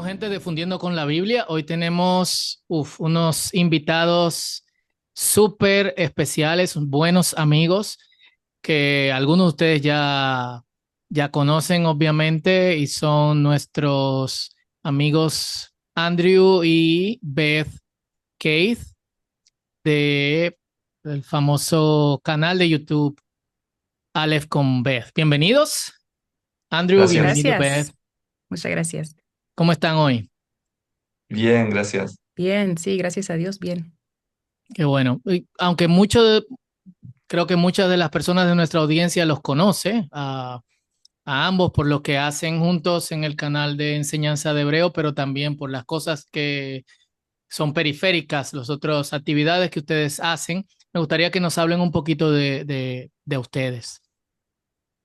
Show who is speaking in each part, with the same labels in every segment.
Speaker 1: Gente de Fundiendo con la Biblia. Hoy tenemos unos invitados súper especiales, buenos amigos que algunos de ustedes ya conocen, obviamente, y son nuestros amigos Andrew y Beth Keith de el famoso canal de YouTube Aleph con Beth. Bienvenidos, Andrew,
Speaker 2: Gracias.
Speaker 1: bienvenido, Beth.
Speaker 3: Gracias, muchas gracias.
Speaker 1: ¿Cómo están hoy?
Speaker 2: Bien, gracias.
Speaker 3: Bien, sí, gracias a Dios, bien.
Speaker 1: Qué bueno. Y aunque creo que muchas de las personas de nuestra audiencia los conoce a ambos por lo que hacen juntos en el canal de enseñanza de hebreo, pero también por las cosas que son periféricas, las otras actividades que ustedes hacen. Me gustaría que nos hablen un poquito de ustedes.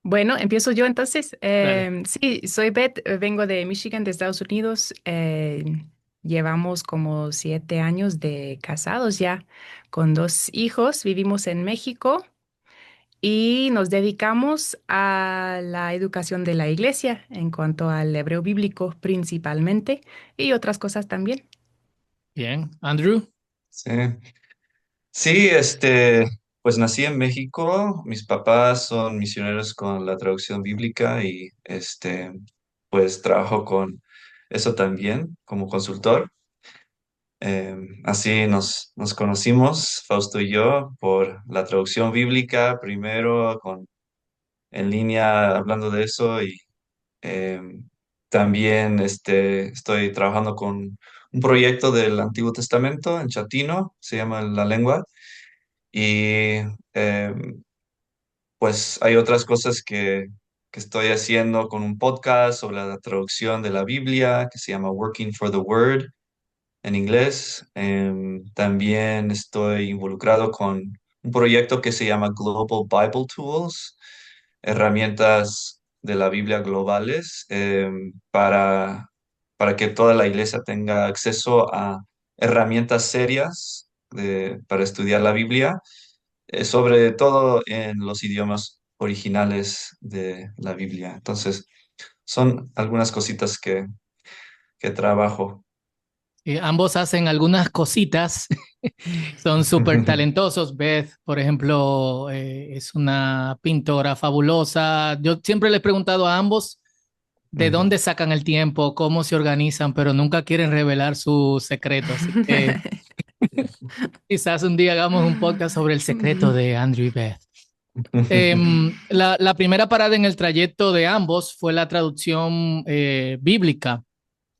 Speaker 3: Bueno, empiezo yo entonces.
Speaker 1: Dale.
Speaker 3: Sí, soy Beth, vengo de Michigan, de Estados Unidos. Llevamos como 7 años de casados ya, con 2 hijos. Vivimos en México y nos dedicamos a la educación de la iglesia en cuanto al hebreo bíblico principalmente y otras cosas también.
Speaker 1: Bien. Andrew.
Speaker 2: Sí, sí, pues nací en México. Mis papás son misioneros con la traducción bíblica y pues trabajo con eso también como consultor. Así nos conocimos, Fausto y yo, por la traducción bíblica, primero en línea hablando de eso y Eh, también estoy trabajando con un proyecto del Antiguo Testamento en chatino, se llama La Lengua, y eh, pues hay otras cosas que estoy haciendo con un podcast sobre la traducción de la Biblia que se llama Working for the Word en inglés. También estoy involucrado con un proyecto que se llama Global Bible Tools, herramientas de la Biblia globales, para que toda la iglesia tenga acceso a herramientas serias para estudiar la Biblia, sobre todo en los idiomas originales de la Biblia. Entonces, son algunas cositas que trabajo.
Speaker 1: Ambos hacen algunas cositas, son súper talentosos. Beth, por ejemplo, es una pintora fabulosa. Yo siempre le he preguntado a ambos de
Speaker 2: Ujú.
Speaker 1: dónde sacan el tiempo, cómo se organizan, pero nunca quieren revelar su secreto. Así que quizás un día hagamos un podcast sobre el secreto de Andrew y Beth. La primera parada en el trayecto de ambos fue la traducción bíblica,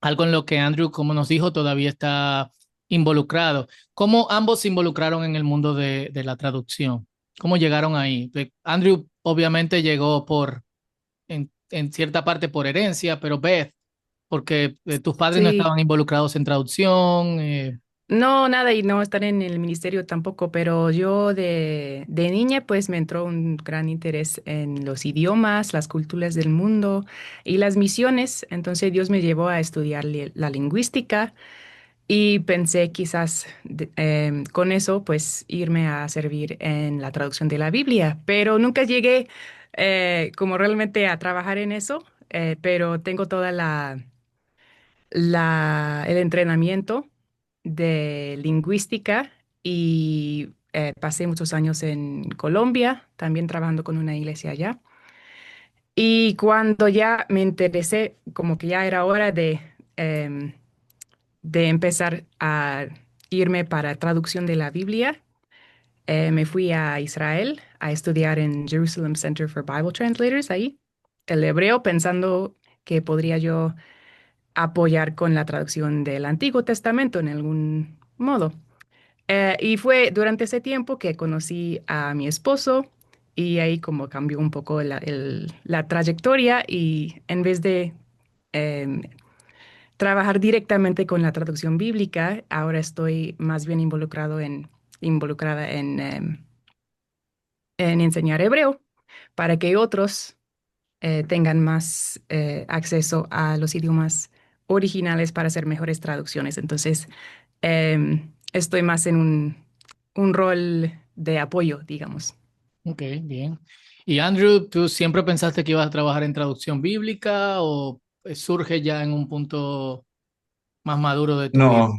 Speaker 1: algo en lo que Andrew, como nos dijo, todavía está involucrado. ¿Cómo ambos se involucraron en el mundo de la traducción? ¿Cómo llegaron ahí? Andrew obviamente llegó en cierta parte por herencia, pero Beth, porque tus padres no
Speaker 3: Sí,
Speaker 1: estaban involucrados en traducción.
Speaker 3: no, nada, y no estar en el ministerio tampoco, pero yo de niña pues me entró un gran interés en los idiomas, las culturas del mundo y las misiones. Entonces Dios me llevó a estudiar la lingüística y pensé quizás con eso pues irme a servir en la traducción de la Biblia, pero nunca llegué como realmente a trabajar en eso, pero tengo toda el entrenamiento de lingüística y pasé muchos años en Colombia, también trabajando con una iglesia allá. Y cuando ya me interesé, como que ya era hora em, de empezar a irme para traducción de la Biblia, me fui a Israel a estudiar en Jerusalem Center for Bible Translators, ahí, el hebreo, pensando que podría yo apoyar con la traducción del Antiguo Testamento en algún modo. Y fue durante ese tiempo que conocí a mi esposo y ahí como cambió un poco la trayectoria y en vez de em, trabajar directamente con la traducción bíblica, ahora estoy más bien involucrada en enseñar hebreo para que otros tengan más acceso a los idiomas originales para hacer mejores traducciones. Entonces, estoy más en un rol de apoyo, digamos.
Speaker 1: Ok, bien. Y Andrew, ¿tú siempre pensaste que ibas a trabajar en traducción bíblica o surge ya en un punto? más maduro de tu vida.
Speaker 2: No,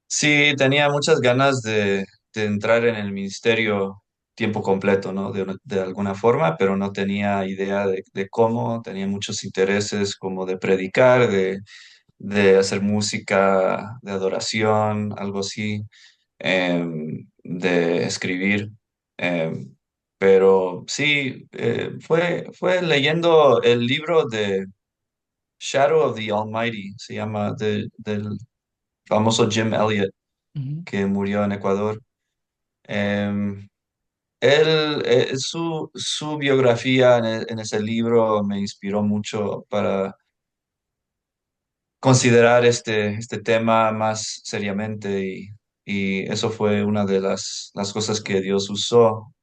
Speaker 2: sí, tenía muchas ganas de entrar en el ministerio tiempo completo, ¿no? De alguna forma, pero no tenía idea de cómo, tenía muchos intereses como de predicar, de hacer música, de adoración, algo así, de escribir. em, pero sí, fue leyendo el libro de Shadow of the Almighty, se llama, del famoso Jim Elliot,
Speaker 1: Ujú.
Speaker 2: que murió en Ecuador. Em, su biografía en ese libro me inspiró mucho para considerar este tema más seriamente y eso fue una de las cosas que Dios usó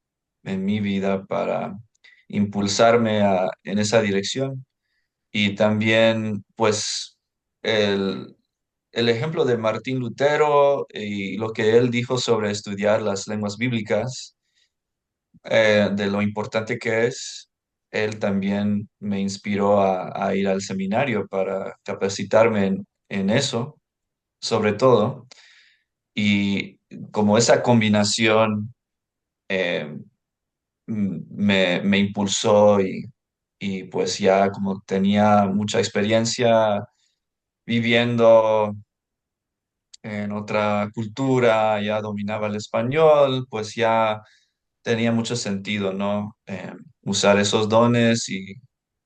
Speaker 2: en mi vida para impulsarme en esa dirección. Y también, pues, el, el ejemplo de Martín Lutero y lo que él dijo sobre estudiar las lenguas bíblicas, de lo importante que es, él también me inspiró a ir al seminario para capacitarme en eso, sobre todo. Y como esa combinación eh, me impulsó y pues ya como tenía mucha experiencia viviendo en otra cultura, ya dominaba el español, pues ya tenía mucho sentido, ¿no? Usar esos dones y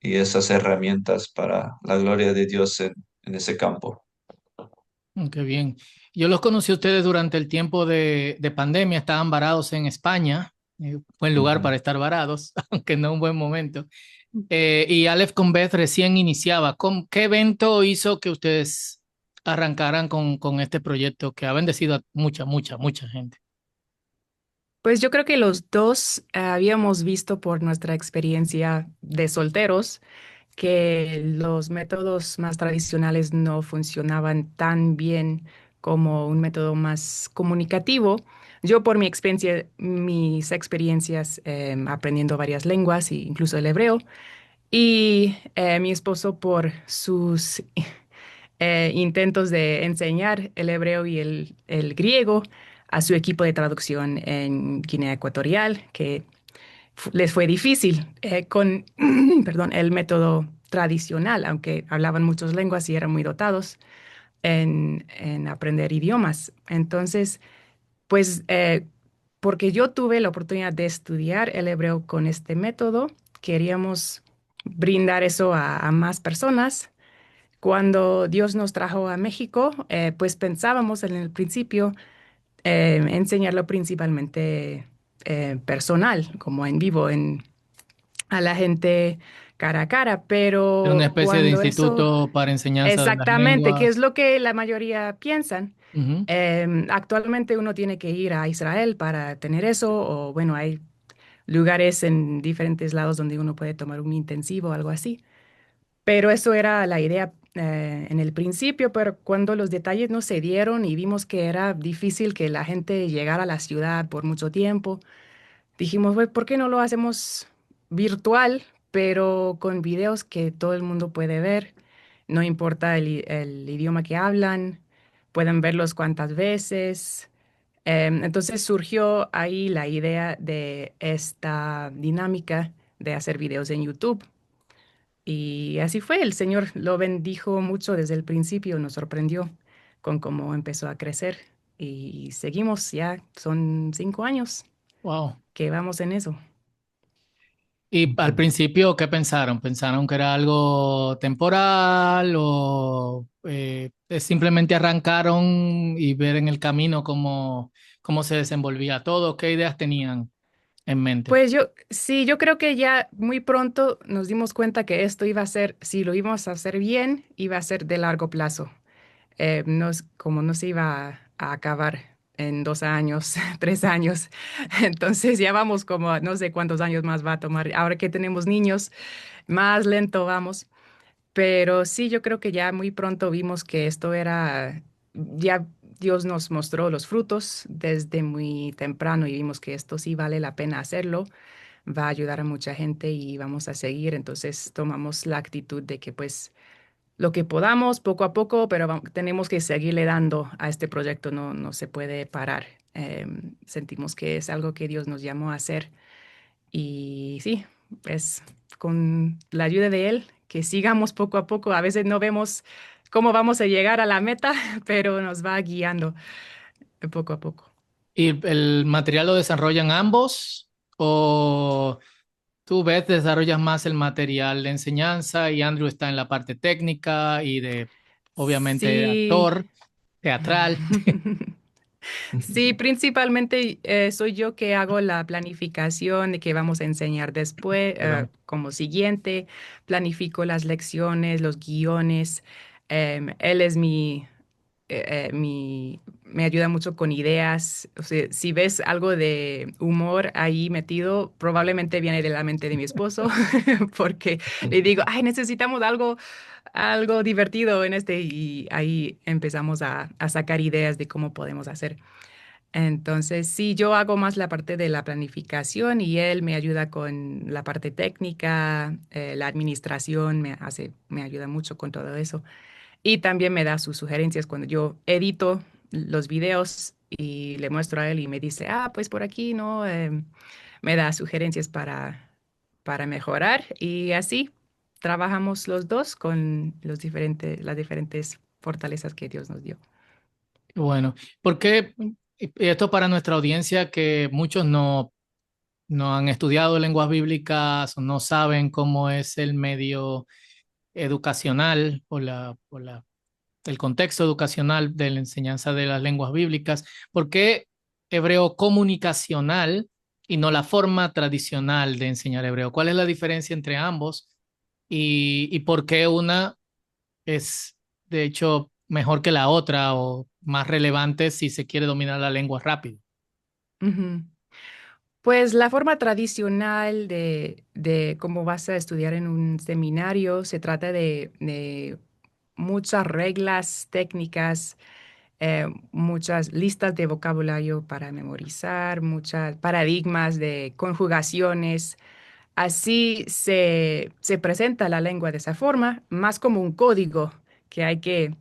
Speaker 2: esas herramientas para la gloria de Dios en ese campo.
Speaker 1: Qué bien. Yo los conocí a ustedes durante el tiempo de pandemia, estaban varados en España, buen lugar
Speaker 2: Ujú.
Speaker 1: para estar varados, aunque no un buen momento. Y Aleph con Beth recién iniciaba. ¿Qué evento hizo que ustedes arrancaran con este proyecto que ha bendecido a mucha, mucha, mucha gente?
Speaker 3: Pues yo creo que los dos habíamos visto por nuestra experiencia de solteros que los métodos más tradicionales no funcionaban tan bien como un método más comunicativo. Yo por mi experiencia, mis experiencias aprendiendo varias lenguas, e incluso el hebreo, y mi esposo por sus intentos de enseñar el hebreo y el griego a su equipo de traducción en Guinea Ecuatorial, que les fue difícil con, perdón, el método tradicional, aunque hablaban muchas lenguas y eran muy dotados en aprender idiomas. Entonces, pues, porque yo tuve la oportunidad de estudiar el hebreo con este método, queríamos brindar eso a más personas. Cuando Dios nos trajo a México, pues pensábamos en el principio enseñarlo principalmente personal, como en vivo, a la gente cara a cara,
Speaker 1: Era una
Speaker 3: pero
Speaker 1: especie de
Speaker 3: cuando eso,
Speaker 1: instituto para enseñanza de las
Speaker 3: exactamente, que es
Speaker 1: lenguas.
Speaker 3: lo que la mayoría piensan.
Speaker 1: Ujú.
Speaker 3: Actualmente uno tiene que ir a Israel para tener eso, o bueno, hay lugares en diferentes lados donde uno puede tomar un intensivo o algo así. Pero eso era la idea en el principio, pero cuando los detalles no se dieron y vimos que era difícil que la gente llegara a la ciudad por mucho tiempo, dijimos, "Güey, ¿por qué no lo hacemos virtual, pero con videos que todo el mundo puede ver? No importa el idioma que hablan, pueden verlos cuantas veces." Entonces surgió ahí la idea de esta dinámica de hacer videos en YouTube. Y así fue, el Señor lo bendijo mucho desde el principio, nos sorprendió con cómo empezó a crecer y seguimos, ya son 5 años
Speaker 1: Wow.
Speaker 3: que vamos en eso.
Speaker 1: Y al principio, ¿qué pensaron? ¿Pensaron que era algo temporal o simplemente arrancaron y ver en el camino cómo se desenvolvía todo? ¿Qué ideas tenían en mente?
Speaker 3: Pues yo, sí, yo creo que ya muy pronto nos dimos cuenta que esto iba a ser, si lo íbamos a hacer bien, iba a ser de largo plazo. Como no se iba a acabar en 2 años, 3 años. Entonces ya vamos como a no sé cuántos años más va a tomar. Ahora que tenemos niños, más lento vamos. Pero sí, yo creo que ya muy pronto vimos que esto era, ya Dios nos mostró los frutos desde muy temprano y vimos que esto sí vale la pena hacerlo, va a ayudar a mucha gente y vamos a seguir. Entonces tomamos la actitud de que pues lo que podamos poco a poco, pero tenemos que seguirle dando a este proyecto, no se puede parar. Sentimos que es algo que Dios nos llamó a hacer y sí, es con la ayuda de Él que sigamos poco a poco. A veces no vemos cómo vamos a llegar a la meta, pero nos va guiando poco a poco.
Speaker 1: ¿Y el material lo desarrollan ambos o tú ves, desarrollas más el material de enseñanza y Andrew está en la parte técnica y de, obviamente,
Speaker 3: Sí.
Speaker 1: actor, teatral?
Speaker 3: Sí, principalmente soy yo que hago la planificación de qué vamos a enseñar después,
Speaker 1: Perdón.
Speaker 3: como siguiente, planifico las lecciones, los guiones. Él es me ayuda mucho con ideas. O sea, si ves algo de humor ahí metido, probablemente viene de la mente de mi esposo, porque le digo, ay, necesitamos algo divertido en este, y ahí empezamos a sacar ideas de cómo podemos hacer. Entonces, sí, yo hago más la parte de la planificación y él me ayuda con la parte técnica, la administración, me ayuda mucho con todo eso. Y también me da sus sugerencias cuando yo edito los videos y le muestro a él y me dice, ah, pues por aquí, ¿no? Me da sugerencias para mejorar y así trabajamos los dos con las diferentes fortalezas que Dios nos dio.
Speaker 1: Bueno, porque esto para nuestra audiencia que muchos no han estudiado lenguas bíblicas o no saben cómo es el medio educacional el contexto educacional de la enseñanza de las lenguas bíblicas, ¿por qué hebreo comunicacional y no la forma tradicional de enseñar hebreo? ¿Cuál es la diferencia entre ambos y por qué una es, de hecho, mejor que la otra o más relevante si se quiere dominar la lengua rápido?
Speaker 3: Ujú. Pues la forma tradicional de cómo vas a estudiar en un seminario se trata de muchas reglas técnicas, muchas listas de vocabulario para memorizar, muchos paradigmas de conjugaciones. Así se presenta la lengua de esa forma, más como un código que hay que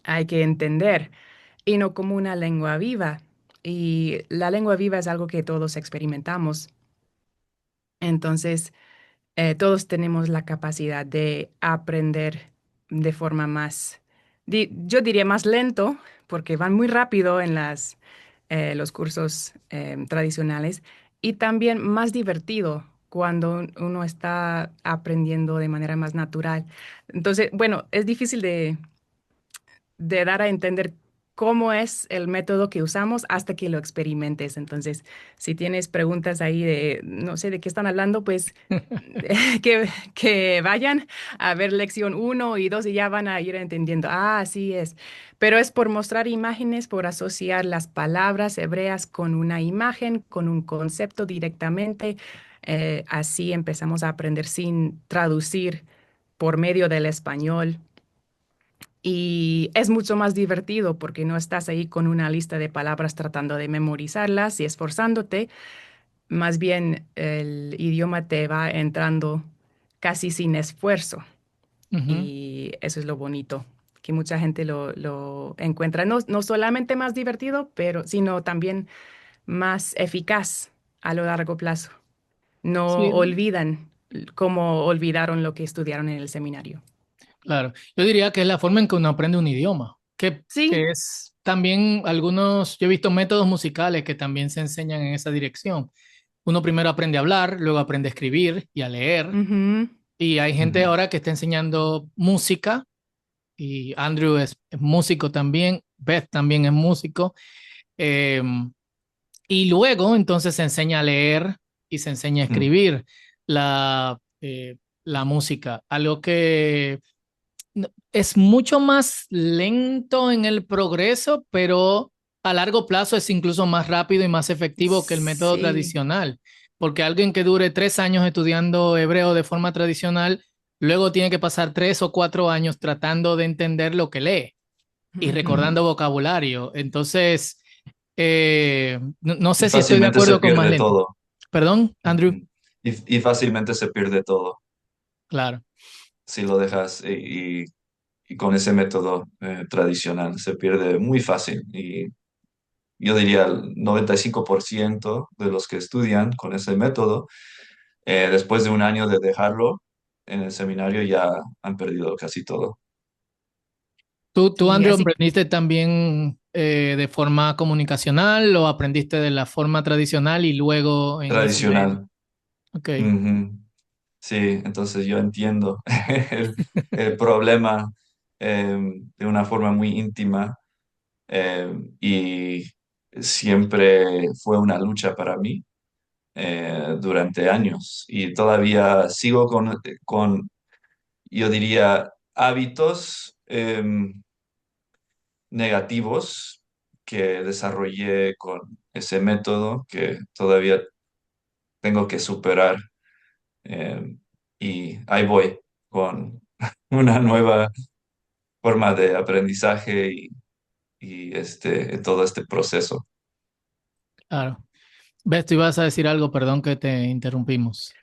Speaker 3: entender y no como una lengua viva. Y la lengua viva es algo que todos experimentamos. Entonces, todos tenemos la capacidad de aprender de forma más, yo diría más lento, porque van muy rápido en los cursos tradicionales, y también más divertido cuando uno está aprendiendo de manera más natural. Entonces, bueno, es difícil de dar a entender cómo es el método que usamos hasta que lo experimentes. Entonces, si tienes preguntas ahí de, no sé de qué están hablando, pues que vayan a ver lección uno y 2 y ya van a ir entendiendo. Ah, así es. Pero es por mostrar imágenes, por asociar las palabras hebreas con una imagen, con un concepto directamente. Así empezamos a aprender sin traducir por medio del español. Y es mucho más divertido porque no estás ahí con una lista de palabras tratando de memorizarlas y esforzándote. Más bien el idioma te va entrando casi sin esfuerzo.
Speaker 1: Ujú.
Speaker 3: Y eso es lo bonito, que mucha gente lo encuentra no solamente más divertido, pero sino también más eficaz a lo largo plazo. No
Speaker 1: Sí,
Speaker 3: olvidan como olvidaron lo que estudiaron en el seminario.
Speaker 1: claro. Yo diría que es la forma en que uno aprende un idioma,
Speaker 3: Sí.
Speaker 1: que es también algunos, yo he visto métodos musicales que también se enseñan en esa dirección. Uno primero aprende a hablar, luego aprende a escribir y a leer.
Speaker 3: Ujú.
Speaker 1: Y hay gente
Speaker 2: Ujú.
Speaker 1: ahora que está enseñando música y Andrew es músico también, Beth también es músico. eh, y luego entonces se enseña a leer y se enseña a
Speaker 2: Mm.
Speaker 1: escribir la música, algo que es mucho más lento en el progreso, pero a largo plazo es incluso más rápido y más efectivo que el método
Speaker 3: Sí.
Speaker 1: tradicional, porque alguien que dure 3 años estudiando hebreo de forma tradicional, luego tiene que pasar 3 o 4 años tratando de entender lo que lee y
Speaker 3: Ujú.
Speaker 1: recordando vocabulario. Entonces, no
Speaker 2: Y
Speaker 1: sé si estoy de
Speaker 2: fácilmente se
Speaker 1: acuerdo con más
Speaker 2: pierde
Speaker 1: lento.
Speaker 2: todo.
Speaker 1: Perdón, Andrew.
Speaker 2: Ujú. Y fácilmente se pierde todo.
Speaker 1: Claro.
Speaker 2: si lo dejas y con ese método tradicional. Se pierde muy fácil y yo diría el 95% de los que estudian con ese método, después de un año de dejarlo en el seminario ya han perdido casi todo.
Speaker 1: ¿Tú,
Speaker 3: Sí,
Speaker 1: Andrew,
Speaker 3: así.
Speaker 1: aprendiste también de forma comunicacional o aprendiste de la forma tradicional y luego en eso de...
Speaker 2: Tradicional.
Speaker 1: Ok,
Speaker 2: Ujú. Sí, entonces yo entiendo el, el problema de una forma muy íntima y siempre fue una lucha para mí durante años y todavía sigo con yo diría, hábitos negativos que desarrollé con ese método que todavía tengo que superar y ahí voy con una nueva forma de aprendizaje y todo este proceso.
Speaker 1: claro. Ves, tú ibas a decir algo, perdón que te interrumpimos.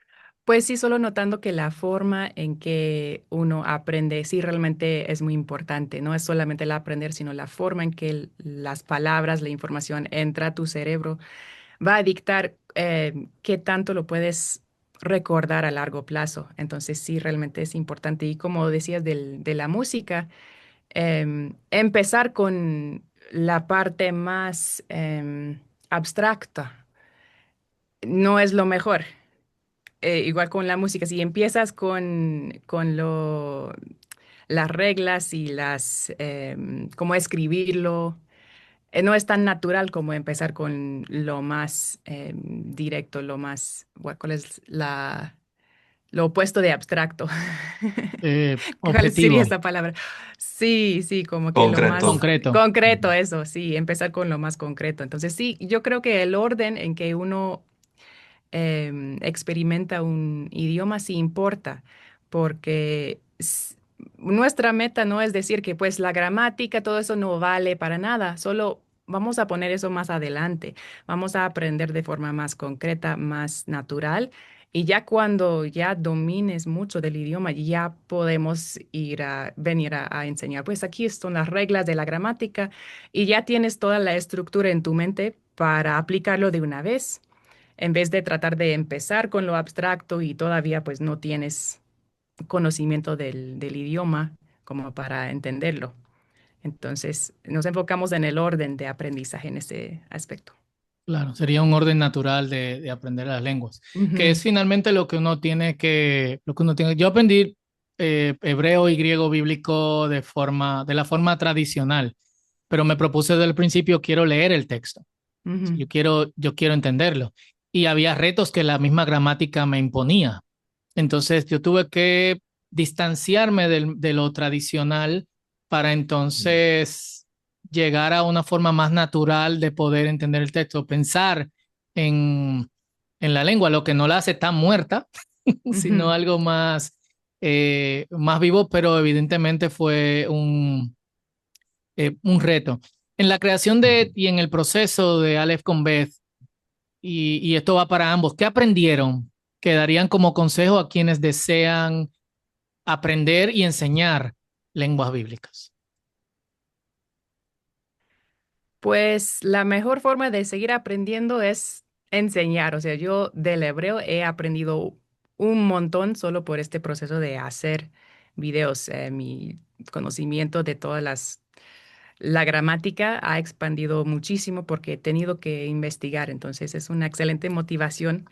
Speaker 3: Pues sí, solo notando que la forma en que uno aprende sí realmente es muy importante. No es solamente el aprender, sino la forma en que las palabras, la información entra a tu cerebro va a dictar qué tanto lo puedes recordar a largo plazo. Entonces sí, realmente es importante. Y como decías de la música, empezar con la parte más abstracta no es lo mejor. Igual con la música, si empiezas con las reglas y cómo escribirlo, no es tan natural como empezar con lo más directo, ¿cuál es lo opuesto de abstracto? ¿Cuál sería
Speaker 1: Objetivo,
Speaker 3: esta palabra? Sí, sí, como que lo más
Speaker 2: Concreto.
Speaker 1: concreto.
Speaker 3: concreto, eso, sí, empezar con lo más concreto. Entonces, sí, yo creo que el orden en que uno experimenta un idioma sí importa, porque nuestra meta no es decir que pues la gramática, todo eso no vale para nada, solo vamos a poner eso más adelante, vamos a aprender de forma más concreta, más natural. Y ya cuando ya domines mucho del idioma, ya podemos venir a enseñar. Pues aquí están las reglas de la gramática y ya tienes toda la estructura en tu mente para aplicarlo de una vez en vez de tratar de empezar con lo abstracto y todavía pues no tienes conocimiento del idioma como para entenderlo. Entonces, nos enfocamos en el orden de aprendizaje en ese aspecto.
Speaker 1: Claro, sería un orden natural de aprender las lenguas, que
Speaker 3: Ujú,
Speaker 1: es finalmente lo que uno tiene. Yo aprendí hebreo y griego bíblico de la forma tradicional, pero me propuse desde el principio, quiero leer el texto.
Speaker 3: ujú,
Speaker 1: Yo quiero entenderlo. Y había retos que la misma gramática me imponía. Entonces yo tuve que distanciarme de lo tradicional para entonces llegar a una forma más natural de poder entender el texto, pensar en, en la lengua, lo que no la hace tan muerta, sino
Speaker 3: ujú,
Speaker 1: algo más vivo, pero evidentemente fue un reto. En la creación
Speaker 2: Ujú.
Speaker 1: y en el proceso de Aleph con Beth, y esto va para ambos, ¿qué aprendieron? Que darían como consejo a quienes desean aprender y enseñar lenguas bíblicas.
Speaker 3: Pues la mejor forma de seguir aprendiendo es enseñar. O sea, yo del hebreo he aprendido un montón solo por este proceso de hacer videos. Mi conocimiento de la gramática ha expandido muchísimo porque he tenido que investigar. Entonces es una excelente motivación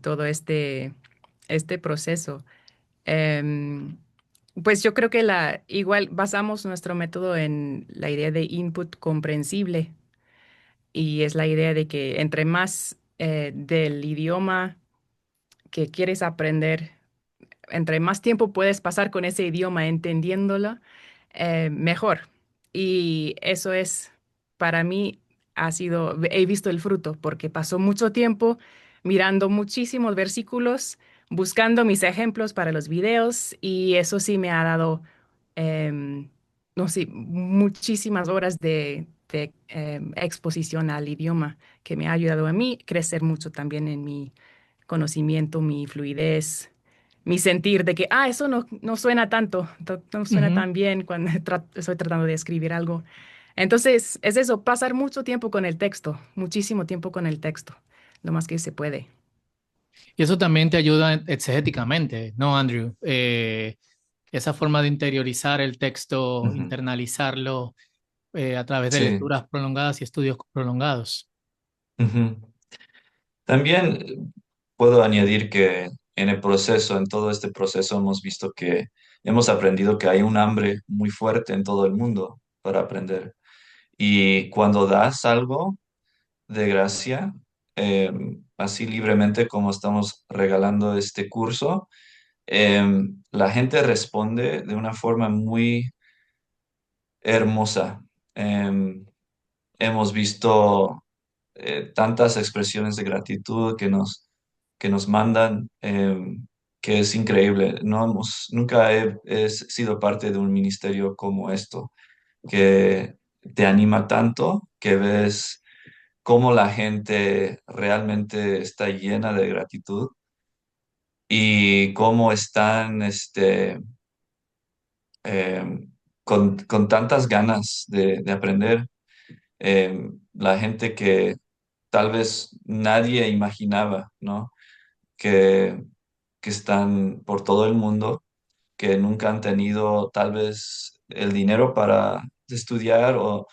Speaker 3: todo este proceso. Em, pues yo creo que igual basamos nuestro método en la idea de input comprensible y es la idea de que entre más del idioma que quieres aprender, entre más tiempo puedes pasar con ese idioma entendiéndolo, mejor. Y eso es, para mí, he visto el fruto, porque pasó mucho tiempo mirando muchísimos versículos, buscando mis ejemplos para los videos, y eso sí me ha dado, no sé, muchísimas horas de exposición al idioma, que me ha ayudado a mí crecer mucho también en mi conocimiento, mi fluidez mi sentir de que, eso no suena tanto, no suena
Speaker 1: Ujú.
Speaker 3: tan bien cuando estoy tratando de escribir algo. Entonces, es eso, pasar mucho tiempo con el texto, muchísimo tiempo con el texto, lo más que se puede.
Speaker 1: Y eso también te ayuda exegéticamente, ¿no, Andrew? Esa forma de interiorizar el texto,
Speaker 2: Ujú.
Speaker 1: internalizarlo a través de
Speaker 2: Sí.
Speaker 1: lecturas prolongadas y estudios prolongados.
Speaker 2: Ujú. También puedo añadir que en el proceso, en todo este proceso, hemos visto que hemos aprendido que hay un hambre muy fuerte en todo el mundo para aprender. Y cuando das algo de gracia, eh, así libremente como estamos regalando este curso, la gente responde de una forma muy hermosa. Hemos visto tantas expresiones de gratitud que nos mandan, que es increíble. Nunca he sido parte de un ministerio como esto, que te anima tanto que ves cómo la gente realmente está llena de gratitud y cómo están con tantas ganas de aprender. La gente que tal vez nadie imaginaba, ¿no? Que, que están por todo el mundo, que nunca han tenido tal vez el dinero para estudiar o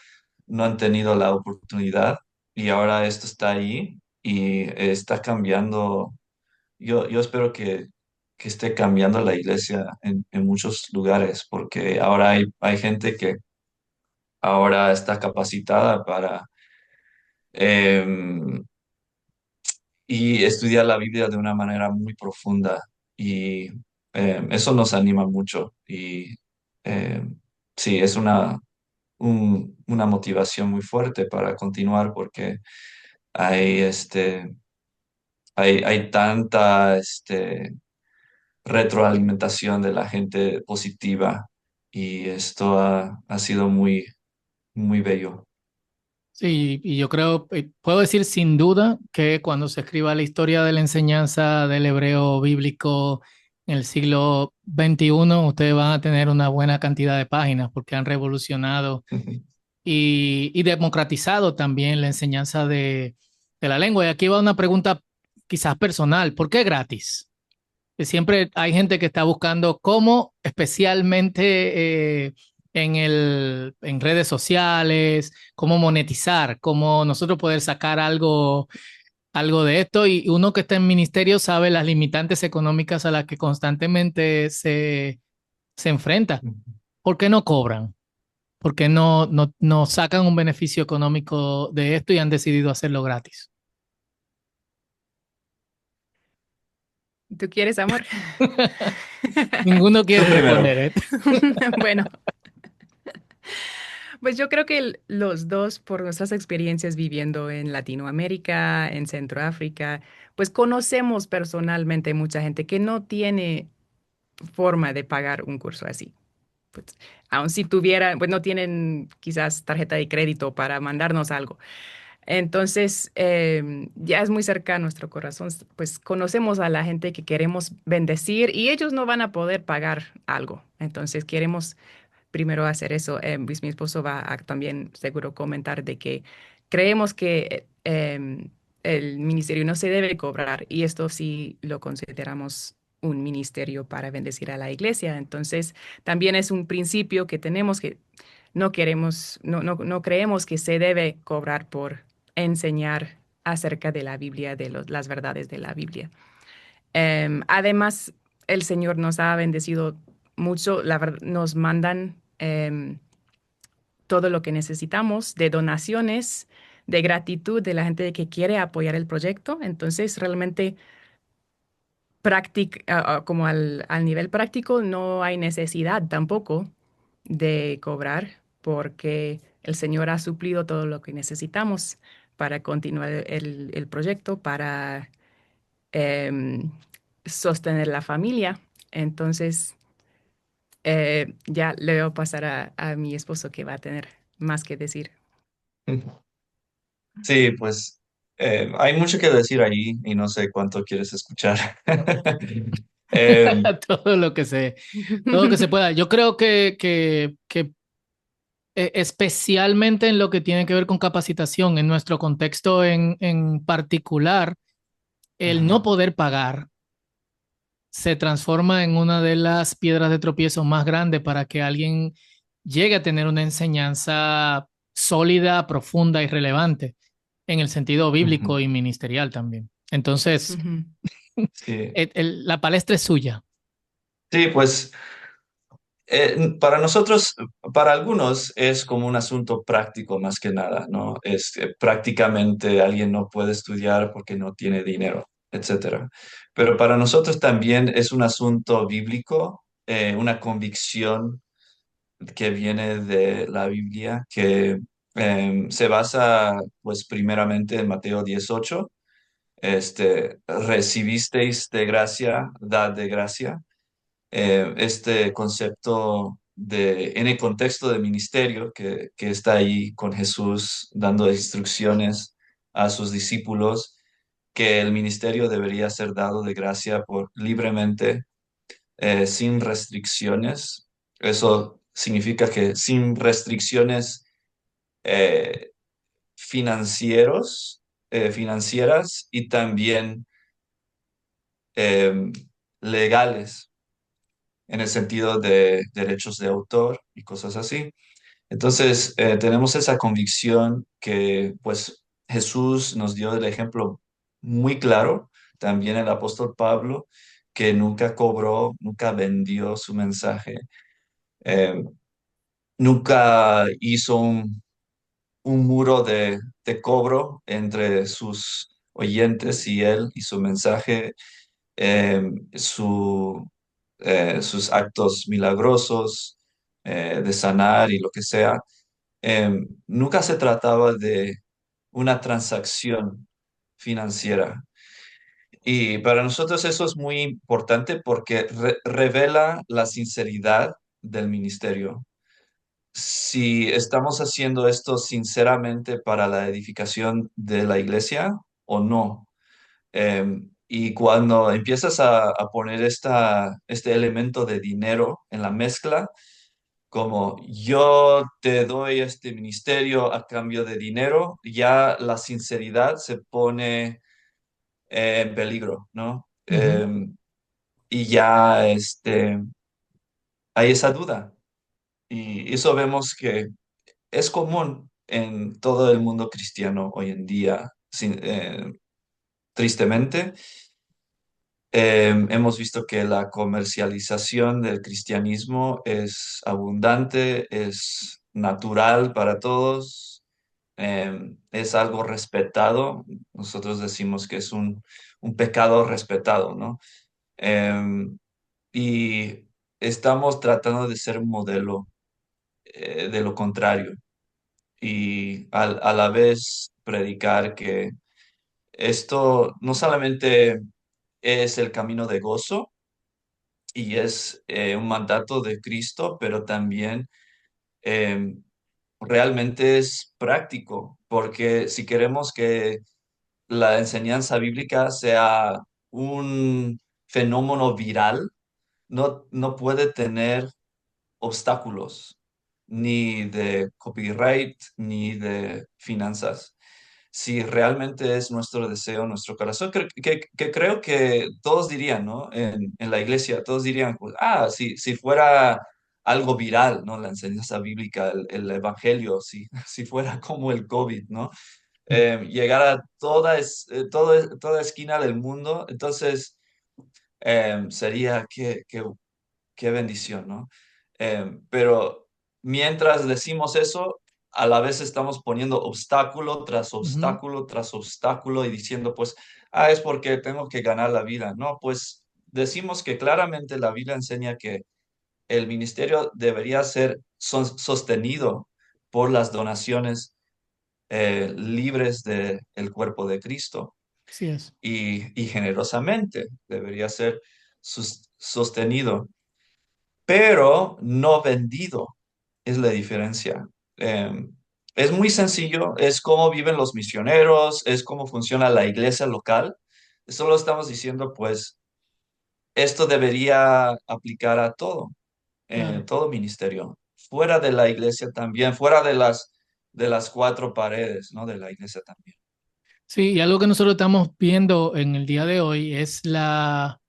Speaker 2: no han tenido la oportunidad y ahora esto está ahí y está cambiando. Yo espero que esté cambiando la iglesia en muchos lugares porque ahora hay gente que ahora está capacitada para em, y estudiar la Biblia de una manera muy profunda y eso nos anima mucho y eh, sí, es una motivación muy fuerte para continuar porque hay, hay tanta retroalimentación de la gente positiva y esto ha sido muy bello.
Speaker 1: Sí, y yo creo, puedo decir sin duda que cuando se escriba la historia de la enseñanza del hebreo bíblico en el siglo XXI, ustedes van a tener una buena cantidad de páginas porque han revolucionado y democratizado también la enseñanza de la lengua. Y aquí va una pregunta quizás personal. ¿Por qué gratis? Que siempre hay gente que está buscando cómo, especialmente en redes sociales, cómo monetizar, cómo nosotros poder sacar algo de esto. Y uno que está en ministerio sabe las limitantes económicas a las que constantemente se enfrenta. ¿Por qué no cobran? ¿Por qué no sacan un beneficio económico de esto y han decidido hacerlo gratis?
Speaker 3: ¿Tú quieres, amor?
Speaker 1: Ninguno quiere
Speaker 2: Tú primero.
Speaker 1: responder, ¿eh?
Speaker 3: Bueno, pues yo creo que los dos, por nuestras experiencias viviendo en Latinoamérica, en Centroáfrica, pues conocemos personalmente mucha gente que no tiene forma de pagar un curso así. Pues, aun si tuvieran, pues no tienen quizás tarjeta de crédito para mandarnos algo. Entonces, ya es muy cerca a nuestro corazón, pues conocemos a la gente que queremos bendecir y ellos no van a poder pagar algo. Entonces, queremos primero hacer eso. Pues, mi esposo va a también seguro comentar de que creemos que el ministerio no se debe cobrar y esto sí lo consideramos un ministerio para bendecir a la iglesia. Entonces, también es un principio que tenemos que no queremos, no creemos que se debe cobrar por enseñar acerca de la Biblia, de las verdades de la Biblia. Además, el Señor nos ha bendecido mucho, nos mandan todo lo que necesitamos de donaciones, de gratitud de la gente que quiere apoyar el proyecto. Entonces, realmente, como al nivel práctico, no hay necesidad tampoco de cobrar porque el Señor ha suplido todo lo que necesitamos para continuar el proyecto, para em, sostener la familia. Entonces, ya le voy a pasar a mi esposo que va a tener más que decir.
Speaker 2: Sí, pues hay mucho que decir allí y no sé cuánto quieres escuchar. Em,
Speaker 1: Todo lo que todo lo que se pueda. Yo creo que especialmente en lo que tiene que ver con capacitación, en nuestro contexto en particular, el no
Speaker 2: ajá,
Speaker 1: poder pagar se transforma en una de las piedras de tropiezo más grandes para que alguien llegue a tener una enseñanza sólida, profunda y relevante en el sentido
Speaker 2: ujú,
Speaker 1: bíblico y ministerial también. Entonces,
Speaker 3: Ujú.
Speaker 2: sí,
Speaker 1: la palestra es suya.
Speaker 2: sí, pues para nosotros, para algunos es como un asunto práctico más que nada, ¿no? Es que prácticamente alguien no puede estudiar porque no tiene dinero, etcétera. Pero para nosotros también es un asunto bíblico, una convicción que viene de la Biblia, que se basa, pues, primeramente en Mateo 18. Recibisteis de gracia, dad de gracia. Este concepto en el contexto de ministerio que está ahí con Jesús dando instrucciones a sus discípulos, que el ministerio debería ser dado de gracia por libremente, sin restricciones. Eso significa que sin restricciones eh, financieros, financieras y también eh, legales en el sentido de derechos de autor y cosas así. Entonces, tenemos esa convicción que pues Jesús nos dio el ejemplo muy claro, también el apóstol Pablo, que nunca cobró, nunca vendió su mensaje, eh, nunca hizo un muro de cobro entre sus oyentes y él y su mensaje, eh, su, sus actos milagrosos de sanar y lo que sea. Nunca se trataba de una transacción financiera. Y para nosotros eso es muy importante porque revela la sinceridad del ministerio. Si estamos haciendo esto sinceramente para la edificación de la iglesia o no. Y cuando empiezas a poner este elemento de dinero en la mezcla, como yo te doy este ministerio a cambio de dinero, ya la sinceridad se pone en peligro, ¿no?
Speaker 1: Ujú,
Speaker 2: Y ya hay esa duda. Y eso vemos que es común en todo el mundo cristiano hoy en día, tristemente. Hemos visto que la comercialización del cristianismo es abundante, es natural para todos, es algo respetado. Nosotros decimos que es un pecado respetado, ¿no? Em, y estamos tratando de ser un modelo de lo contrario y a la vez predicar que esto no solamente es el camino de gozo, y es un mandato de Cristo, pero también eh, realmente es práctico, porque si queremos que la enseñanza bíblica sea un fenómeno viral, no puede tener obstáculos, ni de copyright, ni de finanzas. Si realmente es nuestro deseo, nuestro corazón, que creo que todos dirían, ¿no? En la iglesia, todos dirían, pues, si fuera algo viral, ¿no? La enseñanza bíblica, el evangelio, si fuera como el COVID, ¿no? Llegar a toda esquina del mundo, entonces sería qué bendición, ¿no? Pero mientras decimos eso, a la vez estamos poniendo obstáculo tras
Speaker 1: ujú.
Speaker 2: obstáculo tras obstáculo y diciendo, pues, es porque tengo que ganar la vida. No, pues decimos que claramente la Biblia enseña que el ministerio debería ser sostenido por las donaciones libres del cuerpo de Cristo
Speaker 1: Así es.
Speaker 2: y generosamente debería ser sostenido, pero no vendido. Es la diferencia. Eh, es muy sencillo, es cómo viven los misioneros, es cómo funciona la iglesia local. Solo estamos diciendo, pues, esto debería aplicar a todo,
Speaker 1: Claro.
Speaker 2: todo ministerio, fuera de la iglesia también, fuera de las cuatro paredes, ¿no? De la iglesia también.
Speaker 1: Sí, y algo que nosotros estamos viendo en el día de hoy es la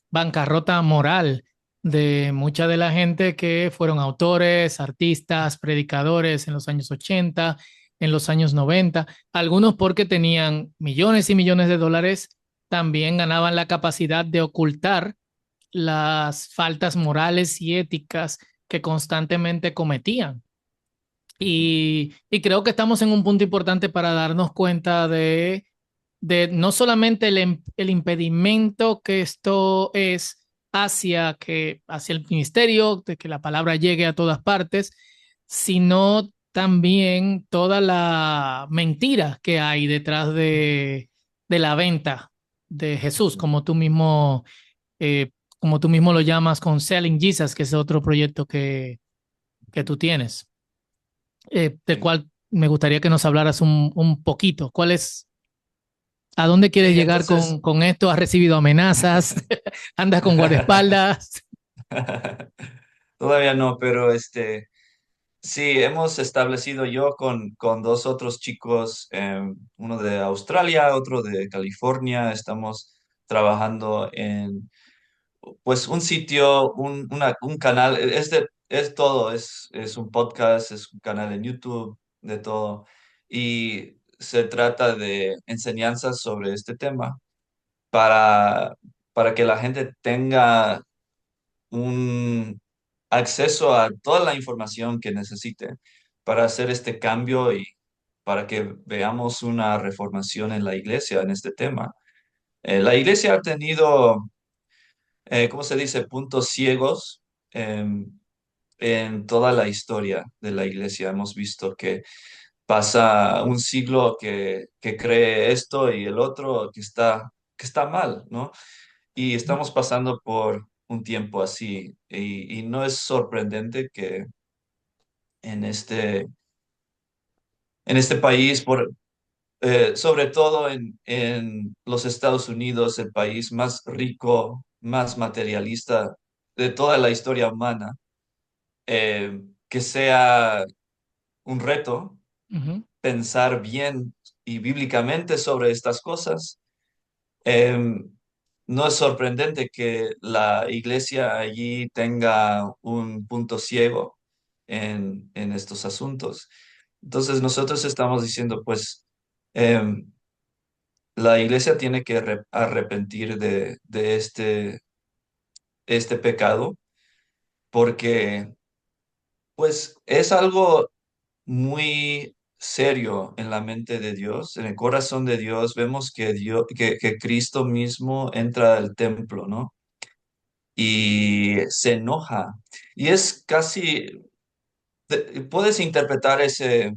Speaker 1: bancarrota moral de mucha de la gente que fueron autores, artistas, predicadores en los años 80, en los años 90, algunos porque tenían millones y millones de dólares, también ganaban la capacidad de ocultar las faltas morales y éticas que constantemente cometían. Y creo que estamos en un punto importante para darnos cuenta de no solamente el impedimento que esto es hacia el ministerio, de que la palabra llegue a todas partes, sino también toda la mentira que hay detrás de la venta de Jesús, eh, como tú mismo lo llamas con Selling Jesus, que es otro proyecto que tú tienes, del
Speaker 2: Sí.
Speaker 1: cual me gustaría que nos hablaras un poquito. ¿A dónde quieres
Speaker 2: Sí,
Speaker 1: llegar
Speaker 2: entonces,
Speaker 1: con esto? ¿Has recibido amenazas? ¿Andas con guardaespaldas?
Speaker 2: todavía no, pero sí, hemos establecido yo con dos otros chicos, uno de Australia, otro de California, estamos trabajando en pues un sitio, un canal, es todo, es un podcast, es un canal en YouTube, de todo, y se trata de enseñanzas sobre este tema para, para que la gente tenga un acceso a toda la información que necesite para hacer este cambio y para que veamos una reformación en la iglesia en este tema. La iglesia ha tenido, ¿cómo se dice?, puntos ciegos en toda la historia de la iglesia. Hemos visto que pasa un siglo que cree esto y el otro que está mal, ¿no? Y estamos pasando por un tiempo así y no es sorprendente que en en este país, sobre todo en los Estados Unidos, el país más rico, más materialista de toda la historia humana, que sea un reto
Speaker 1: Ujú,
Speaker 2: pensar bien y bíblicamente sobre estas cosas. Em, no es sorprendente que la iglesia allí tenga un punto ciego en estos asuntos. Entonces nosotros estamos diciendo, pues, em, la iglesia tiene que arrepentir de este pecado porque, pues, es algo muy serio en la mente de Dios, en el corazón de Dios. Vemos que que Cristo mismo entra al templo, ¿no? Y se enoja. Y es casi, puedes interpretar ese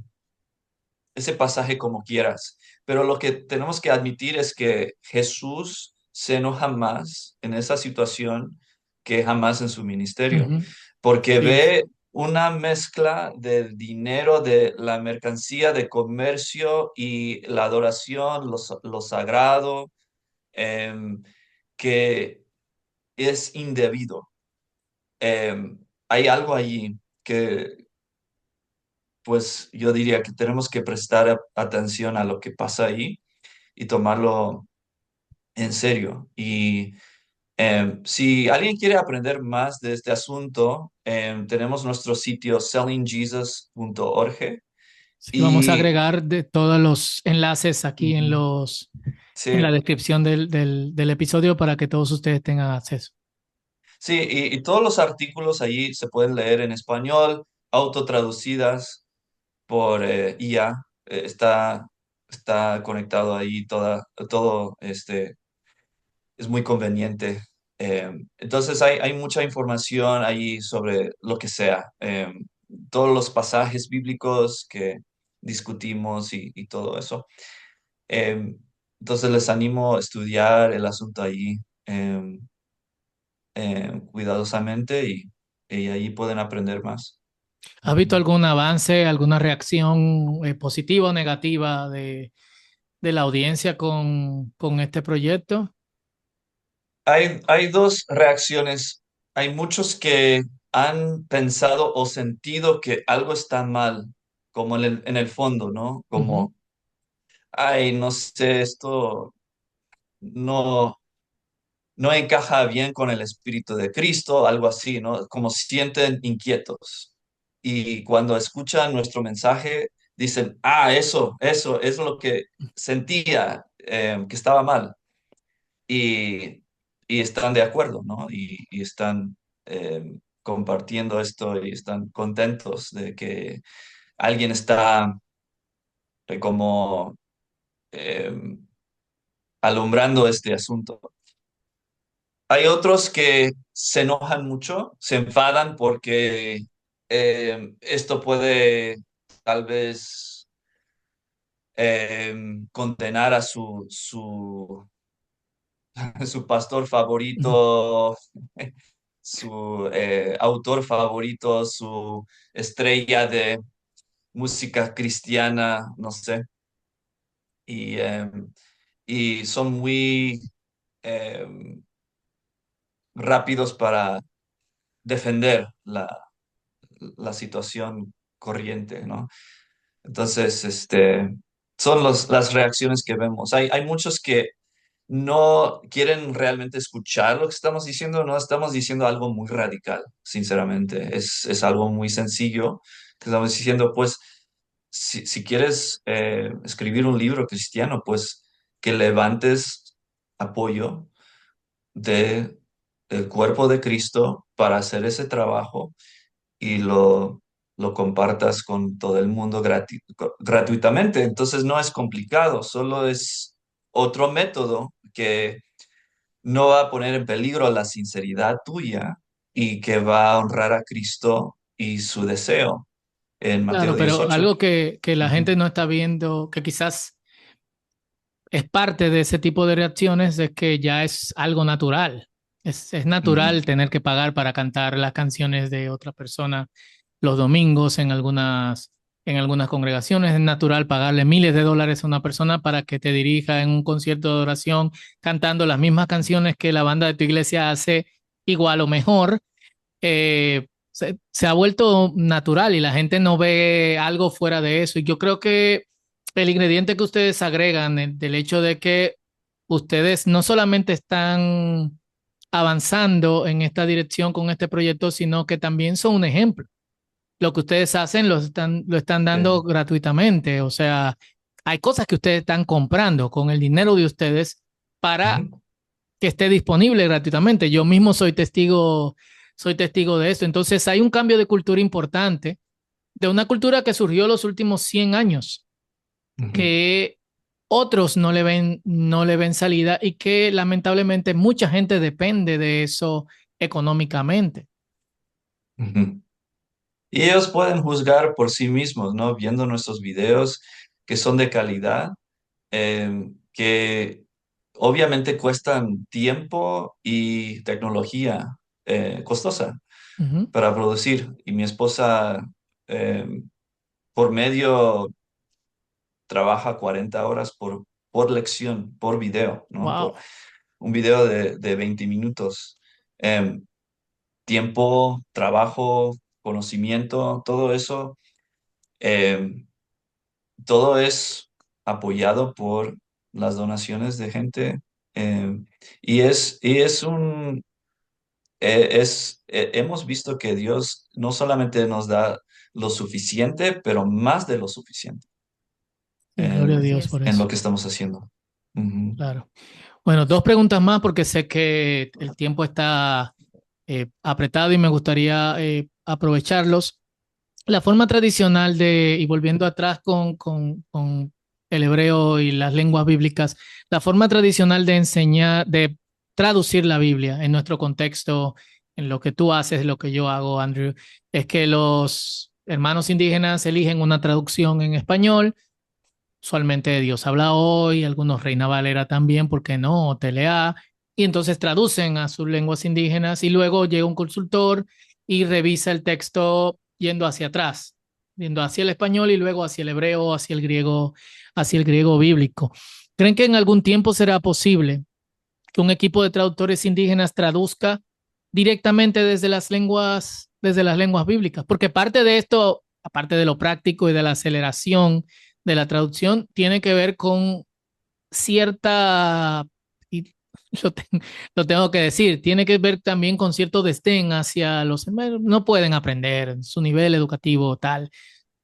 Speaker 2: pasaje como quieras, pero lo que tenemos que admitir es que Jesús se enoja más en esa situación que jamás en su ministerio,
Speaker 1: ujú.
Speaker 2: porque
Speaker 1: Sí,
Speaker 2: ve una mezcla del dinero, de la mercancía, de comercio y la adoración, lo sagrado, em, que es indebido. Hay algo allí que, pues yo diría que tenemos que prestar atención a lo que pasa ahí y tomarlo en serio. Y si alguien quiere aprender más de este asunto, tenemos nuestro sitio sellingjesus.org
Speaker 1: sí, vamos a
Speaker 2: y
Speaker 1: agregar de todos los enlaces aquí
Speaker 2: ujú,
Speaker 1: en la
Speaker 2: sí,
Speaker 1: descripción del episodio para que todos ustedes tengan acceso.
Speaker 2: sí, y todos los artículos allí se pueden leer en español, autotraducidas por IA. Está conectado ahí todo es muy conveniente. Entonces hay mucha información ahí sobre lo que sea, todos los pasajes bíblicos que discutimos y todo eso. Eh, entonces les animo a estudiar el asunto ahí cuidadosamente y ahí pueden aprender más.
Speaker 1: ¿Has visto
Speaker 2: Ujú.
Speaker 1: algún avance, alguna reacción positiva o negativa de la audiencia con este proyecto?
Speaker 2: hay dos reacciones. Hay muchos que han pensado o sentido que algo está mal, como en el fondo, ¿no?
Speaker 1: Ujú,
Speaker 2: Como, ay, no sé, esto no, no encaja bien con el Espíritu de Cristo, algo así, ¿no? Como sienten inquietos. Y cuando escuchan nuestro mensaje, dicen, ah, eso es lo que sentía, que estaba mal. Y, y están de acuerdo, ¿no? Y están compartiendo esto y están contentos de que alguien está como eh, alumbrando este asunto. Hay otros que se enojan mucho, se enfadan porque esto puede tal vez condenar a su pastor
Speaker 1: ujú.
Speaker 2: favorito, su autor favorito, su estrella de música cristiana, no sé. Y, y son muy rápidos para defender la situación corriente, ¿no? Entonces, son las reacciones que vemos. Hay muchos que no quieren realmente escuchar lo que estamos diciendo, no estamos diciendo algo muy radical, sinceramente. Es algo muy sencillo que estamos diciendo, pues, si quieres escribir un libro cristiano, pues que levantes apoyo de el cuerpo de Cristo para hacer ese trabajo y lo compartas con todo el mundo gratuitamente. Entonces no es complicado, solo es otro método que no va a poner en peligro la sinceridad tuya y que va a honrar a Cristo y su deseo en Mateo
Speaker 1: Claro, pero
Speaker 2: 18.
Speaker 1: algo que la
Speaker 2: Ujú,
Speaker 1: gente no está viendo, que quizás es parte de ese tipo de reacciones, es que ya es algo natural. Es
Speaker 2: ujú,
Speaker 1: natural tener que pagar para cantar las canciones de otra persona los domingos en algunas congregaciones. Es natural pagarle miles de dólares a una persona para que te dirija en un concierto de oración cantando las mismas canciones que la banda de tu iglesia hace igual o mejor. Se ha vuelto natural y la gente no ve algo fuera de eso. Y yo creo que el ingrediente que ustedes agregan, del hecho de que ustedes no solamente están avanzando en esta dirección con este proyecto, sino que también son un ejemplo. Lo que ustedes hacen lo están dando
Speaker 2: sí,
Speaker 1: gratuitamente. O sea, hay cosas que ustedes están comprando con el dinero de ustedes para
Speaker 2: ujú,
Speaker 1: que esté disponible gratuitamente. Yo mismo soy testigo de esto. Entonces hay un cambio de cultura importante, de una cultura que surgió los últimos 100 años,
Speaker 2: ujú,
Speaker 1: que otros no le ven salida y que lamentablemente mucha gente depende de eso económicamente.
Speaker 2: ujú. Y ellos pueden juzgar por sí mismos, ¿no? Viendo nuestros videos que son de calidad, que obviamente cuestan tiempo y tecnología costosa
Speaker 1: Ujú.
Speaker 2: para producir. Y mi esposa eh, por medio trabaja 40 horas por lección, por video, ¿no? Por
Speaker 1: Wow.
Speaker 2: un video de 20 minutos. Em, Tiempo, trabajo, conocimiento, todo eso. em, Todo es apoyado por las donaciones de gente y es hemos visto que Dios no solamente nos da lo suficiente, pero más de lo suficiente
Speaker 1: Sí, gloria a
Speaker 3: Así
Speaker 1: Dios
Speaker 3: es.
Speaker 1: por
Speaker 2: en
Speaker 1: eso.
Speaker 2: lo que estamos haciendo. Ujú,
Speaker 1: Claro. Bueno, dos preguntas más porque sé que el tiempo está apretado y me gustaría aprovecharlos. La forma tradicional y volviendo atrás con el hebreo y las lenguas bíblicas, la forma tradicional de enseñar, de traducir la Biblia en nuestro contexto, en lo que tú haces, lo que yo hago, Andrew, es que los hermanos indígenas eligen una traducción en español, usualmente Dios habla hoy, algunos Reina Valera también, ¿por qué no? O TLA, y entonces traducen a sus lenguas indígenas y luego llega un consultor y revisa el texto yendo hacia atrás, yendo hacia el español y luego hacia el hebreo, hacia el griego bíblico. ¿Creen que en algún tiempo será posible que un equipo de traductores indígenas traduzca directamente desde las lenguas bíblicas, porque parte de esto, aparte de lo práctico y de la aceleración de la traducción, tiene que ver con cierta, y lo, lo tengo que decir, tiene que ver también con cierto desdén hacia los hermanos, no pueden aprender su nivel educativo tal.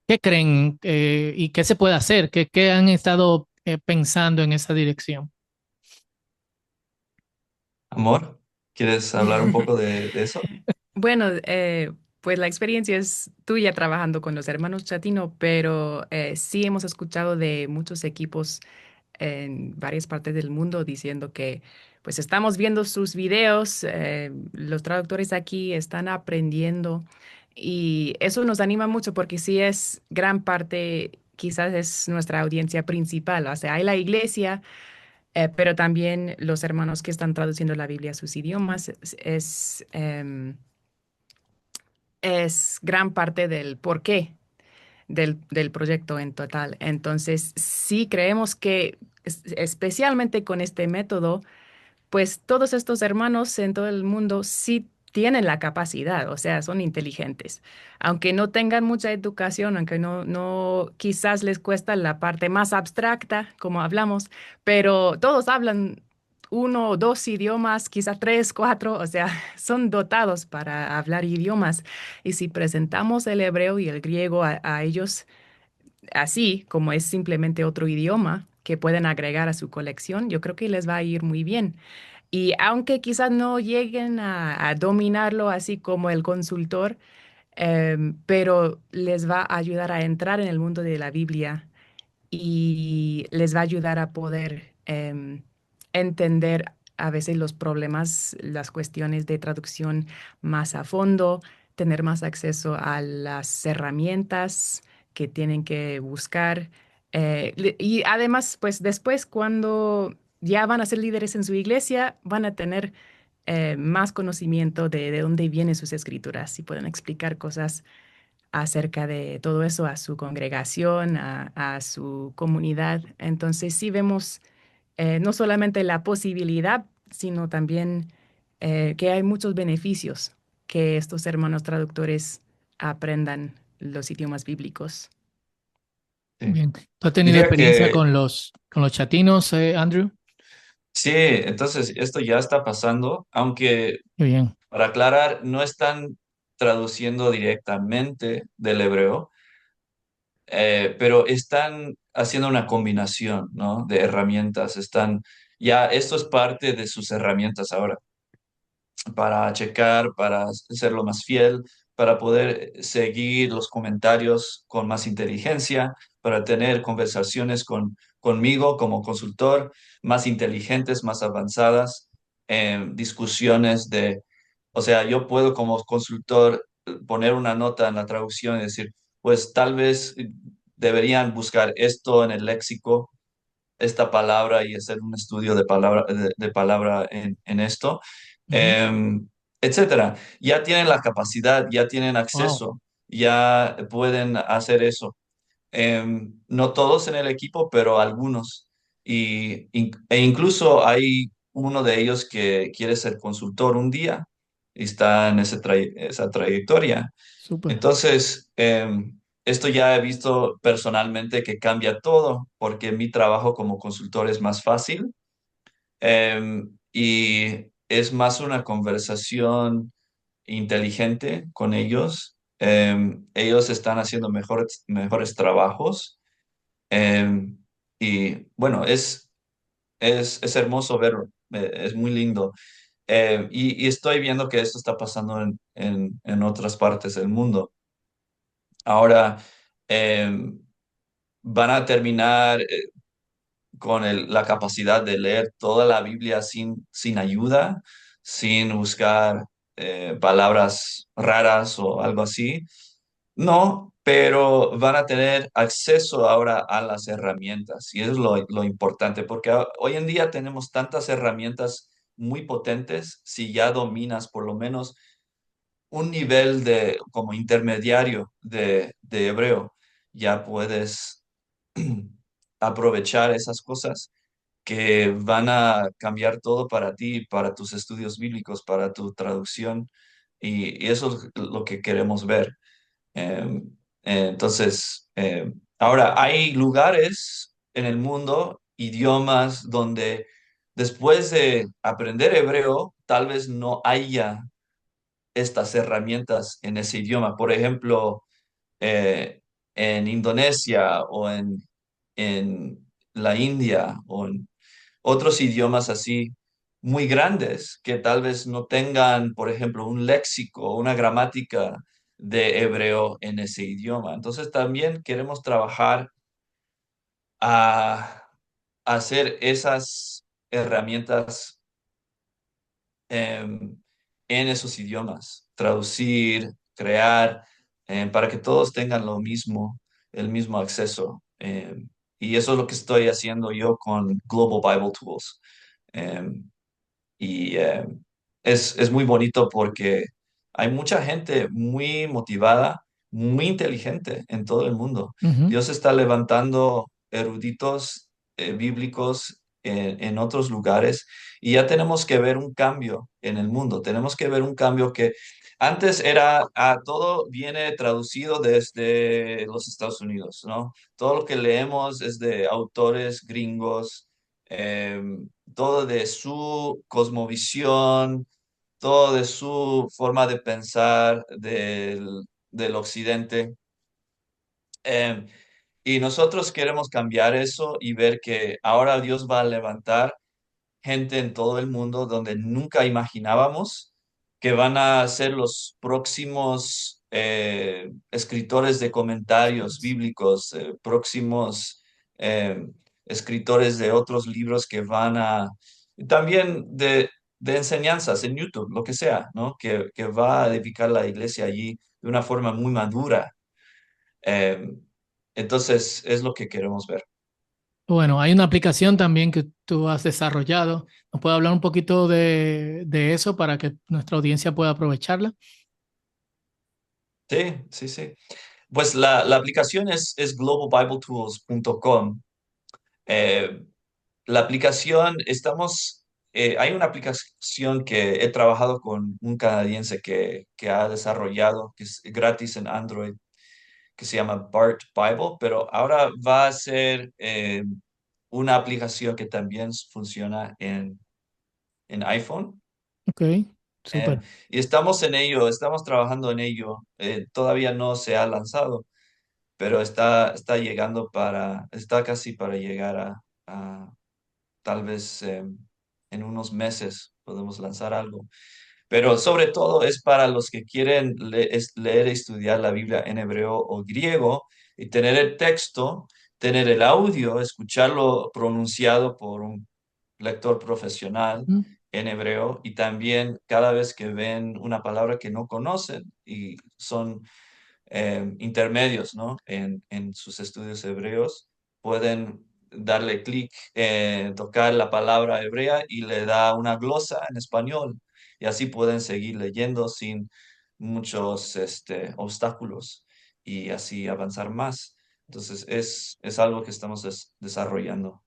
Speaker 1: ¿Qué creen y qué se puede hacer? ¿Qué han estado pensando en esa dirección?
Speaker 2: Amor, ¿quieres hablar un poco de eso?
Speaker 3: Bueno, pues la experiencia es tuya trabajando con los hermanos Chatino, pero sí hemos escuchado de muchos equipos en varias partes del mundo diciendo que pues estamos viendo sus videos, los traductores aquí están aprendiendo y eso nos anima mucho porque sí es gran parte, quizás es nuestra audiencia principal, o sea, hay la iglesia, pero también los hermanos que están traduciendo la Biblia a sus idiomas es gran parte del porqué del proyecto en total. Entonces, sí creemos que especialmente con este método, pues todos estos hermanos en todo el mundo sí tienen la capacidad, o sea, son inteligentes. Aunque no tengan mucha educación, aunque no, quizás les cuesta la parte más abstracta, como hablamos, pero todos hablan uno o dos idiomas, quizás tres, cuatro, o sea, son dotados para hablar idiomas. Y si presentamos el hebreo y el griego a ellos así, como es simplemente otro idioma que pueden agregar a su colección, yo creo que les va a ir muy bien. Y aunque quizás no lleguen a dominarlo así como el consultor, pero les va a ayudar a entrar en el mundo de la Biblia y les va a ayudar a poder entender a veces los problemas, las cuestiones de traducción más a fondo, tener más acceso a las herramientas que tienen que buscar. Y además, pues después, cuando ya van a ser líderes en su iglesia, van a tener más conocimiento de dónde vienen sus escrituras y pueden explicar cosas acerca de todo eso a su congregación, a su comunidad. Entonces sí vemos no solamente la posibilidad, sino también que hay muchos beneficios que estos hermanos traductores aprendan los idiomas bíblicos.
Speaker 2: Sí.
Speaker 1: Bien. ¿Tú has tenido
Speaker 2: Diría
Speaker 1: experiencia
Speaker 2: que
Speaker 1: con los chatinos, Andrew?
Speaker 2: sí, entonces esto ya está pasando, aunque
Speaker 1: Qué bien.
Speaker 2: para aclarar, no están traduciendo directamente del hebreo, pero están haciendo una combinación, ¿no? De herramientas. Ya esto es parte de sus herramientas ahora, para checar, para serlo más fiel, para poder seguir los comentarios con más inteligencia, para tener conversaciones conmigo como consultor más inteligentes, más avanzadas, discusiones o sea, yo puedo como consultor poner una nota en la traducción y decir, pues tal vez deberían buscar esto en el léxico, esta palabra y hacer un estudio de palabra en esto,
Speaker 1: Ujú.
Speaker 2: etcétera. Ya tienen la capacidad, ya tienen
Speaker 1: Wow,
Speaker 2: acceso, ya pueden hacer eso. No todos en el equipo, pero algunos. E incluso hay uno de ellos que quiere ser consultor un día y está en esa trayectoria.
Speaker 1: súper.
Speaker 2: Entonces, esto ya he visto personalmente que cambia todo, porque mi trabajo como consultor es más fácil, y es más una conversación inteligente con ellos. Ellos están haciendo mejores trabajos, em, y bueno, es hermoso verlo, es muy lindo. Y estoy viendo que esto está pasando en otras partes del mundo. Ahora, van a terminar con la capacidad de leer toda la Biblia sin ayuda, sin buscar palabras raras o algo así. No, pero van a tener acceso ahora a las herramientas y eso es lo importante, porque hoy en día tenemos tantas herramientas muy potentes. Si ya dominas por lo menos un nivel como intermediario de hebreo, ya puedes aprovechar esas cosas. que van a cambiar todo para ti, para tus estudios bíblicos, para tu traducción, y eso es lo que queremos ver. Eh, entonces, ahora hay lugares en el mundo, idiomas, donde después de aprender hebreo, tal vez no haya estas herramientas en ese idioma. Por ejemplo, en Indonesia o en la India o en otros idiomas así muy grandes que tal vez no tengan, por ejemplo, un léxico o una gramática de hebreo en ese idioma. Entonces también queremos trabajar a hacer esas herramientas en esos idiomas, traducir, crear, para que todos tengan lo mismo, el mismo acceso. Y eso es lo que estoy haciendo yo con Global Bible Tools. Em, y es muy bonito porque hay mucha gente muy motivada, muy inteligente en todo el mundo.
Speaker 1: Ujú.
Speaker 2: Dios está levantando eruditos bíblicos en otros lugares y ya tenemos que ver un cambio en el mundo. Tenemos que ver un cambio que antes era, todo viene traducido desde los Estados Unidos, ¿no? Todo lo que leemos es de autores gringos. Todo de su cosmovisión, todo de su forma de pensar del occidente. Eh, y nosotros queremos cambiar eso y ver que ahora Dios va a levantar gente en todo el mundo donde nunca imaginábamos que van a ser los próximos escritores de comentarios bíblicos, próximos eh, escritores de otros libros que van a, también de enseñanzas en YouTube, lo que sea, ¿no? Que va a edificar la iglesia allí de una forma muy madura. Eh, entonces, es lo que queremos ver.
Speaker 1: Bueno, hay una aplicación también que tú has desarrollado. ¿Nos puede hablar un poquito de eso para que nuestra audiencia pueda aprovecharla?
Speaker 2: Sí, sí, sí. Pues la aplicación es globalbibletools.com. Eh, la aplicación, hay una aplicación que he trabajado con un canadiense que ha desarrollado, que es gratis en Android, que se llama Bart Bible, pero ahora va a ser una aplicación que también funciona en iPhone.
Speaker 1: Ok,
Speaker 2: Eh,
Speaker 1: súper.
Speaker 2: y estamos en ello, estamos trabajando en ello. Todavía no se ha lanzado, pero está llegando está casi para llegar a tal vez en unos meses podemos lanzar algo. Pero sobre todo es para los que quieren leer y estudiar la Biblia en hebreo o griego y tener el texto, tener el audio, escucharlo pronunciado por un lector profesional
Speaker 1: Mm.
Speaker 2: en hebreo y también cada vez que ven una palabra que no conocen y son intermedios, ¿no? En sus estudios hebreos, pueden darle clic, tocar la palabra hebrea y le da una glosa en español. Y así pueden seguir leyendo sin muchos obstáculos y así avanzar más. Entonces es algo que estamos desarrollando.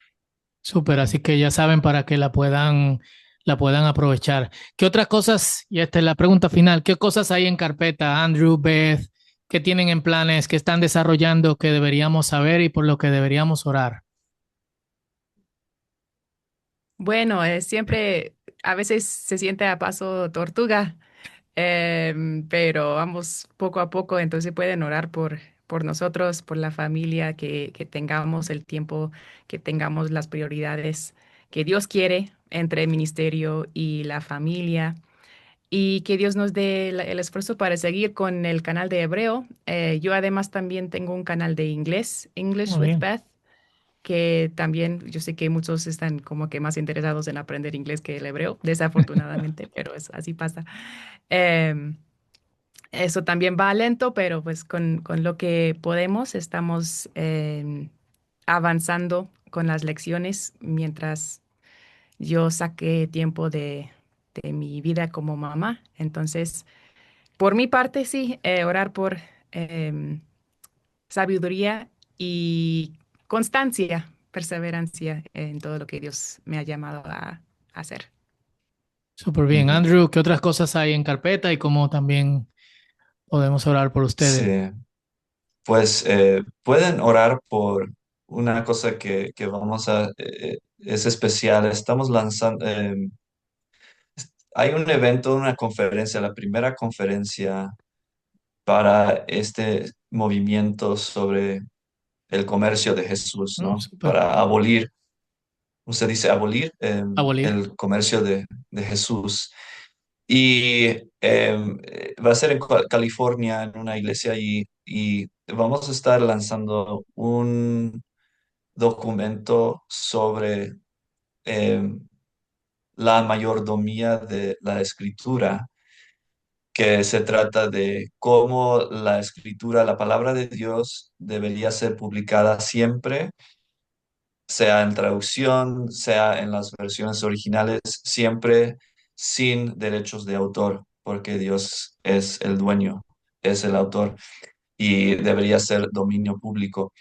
Speaker 1: Súper, así que ya saben para que la puedan aprovechar. ¿Qué otras cosas, y esta es la pregunta final, qué cosas hay en carpeta, Andrew, Beth, qué tienen en planes, qué están desarrollando que deberíamos saber y por lo que deberíamos orar?
Speaker 3: Bueno, siempre a veces se siente a paso tortuga, pero vamos poco a poco, entonces pueden orar por nosotros, por la familia, que tengamos el tiempo, que tengamos las prioridades que Dios quiere entre el ministerio y la familia. Y que Dios nos dé el esfuerzo para seguir con el canal de hebreo. Yo además también tengo un canal de inglés, English
Speaker 1: Muy
Speaker 3: with
Speaker 1: bien.
Speaker 3: Beth, que también yo sé que muchos están como que más interesados en aprender inglés que el hebreo, desafortunadamente, pero así pasa. Em, Eso también va lento, pero pues con lo que podemos estamos avanzando con las lecciones mientras yo saqué tiempo de mi vida como mamá. Entonces, por mi parte, sí, orar por em, sabiduría y constancia perseverancia en todo lo que Dios me ha llamado a hacer.
Speaker 1: Súper bien.
Speaker 2: Ujú.
Speaker 1: Andrew, ¿qué otras cosas hay en carpeta y cómo también podemos orar por ustedes?
Speaker 2: Sí, pues pueden orar por una cosa que vamos a, es especial. Estamos lanzando, hay un evento, una conferencia, la primera conferencia para este movimiento sobre el comercio de Jesús, ¿no?
Speaker 1: Súper.
Speaker 2: Para abolir, usted dice abolir
Speaker 1: Abolir.
Speaker 2: el comercio de Jesús. Y va a ser en California, en una iglesia allí, y vamos a estar lanzando un documento sobre em, la mayordomía de la escritura, que se trata de cómo la escritura, la palabra de Dios, debería ser publicada siempre, sea en traducción, sea en las versiones originales, siempre sin derechos de autor, porque Dios es el dueño, es el autor y debería ser dominio público.